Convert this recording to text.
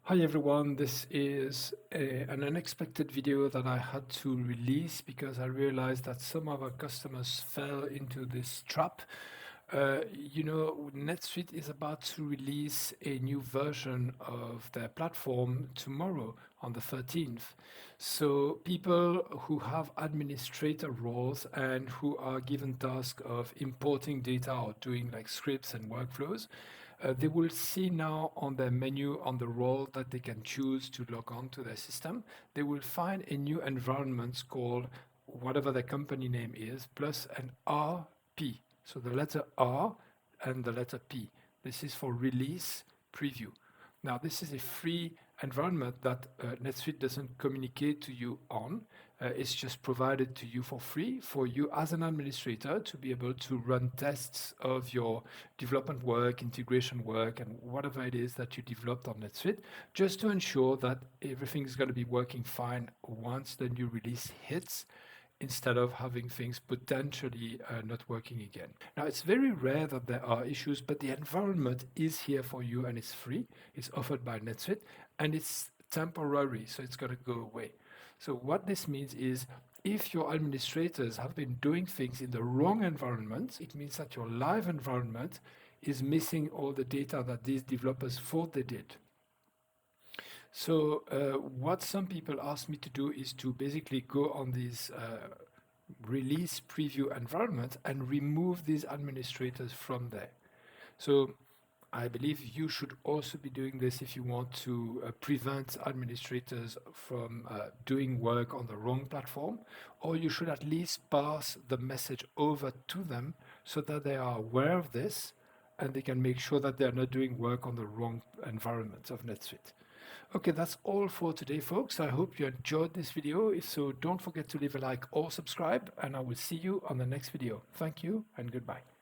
Hi everyone, this is an unexpected video that I had to release because I realized that some of our customers fell into this trap. NetSuite is about to release a new version of their platform tomorrow on the 13th. So people who have administrator roles and who are given task of importing data or doing like scripts and workflows, they will see now on their menu on the role that they can choose to log on to their system. They will find a new environment called whatever the company name is, plus an RP. So the letter R and the letter P. This is for release preview. Now, this is a free environment that NetSuite doesn't communicate to you on. It's just provided to you for free for you as an administrator to be able to run tests of your development work, integration work, and whatever it is that you developed on NetSuite, just to ensure that everything is going to be working fine once the new release hits, instead of having things potentially not working again. Now, it's very rare that there are issues, but the environment is here for you and it's free. It's offered by NetSuite and it's temporary, so it's going to go away. So what this means is if your administrators have been doing things in the wrong environment, it means that your live environment is missing all the data that these developers thought they did. So what some people ask me to do is to basically go on these release preview environment and remove these administrators from there. So I believe you should also be doing this if you want to prevent administrators from doing work on the wrong platform, or you should at least pass the message over to them so that they are aware of this and they can make sure that they're not doing work on the wrong environment of NetSuite. Okay, that's all for today, folks. I hope you enjoyed this video. If so, don't forget to leave a like or subscribe, and I will see you on the next video. Thank you and goodbye.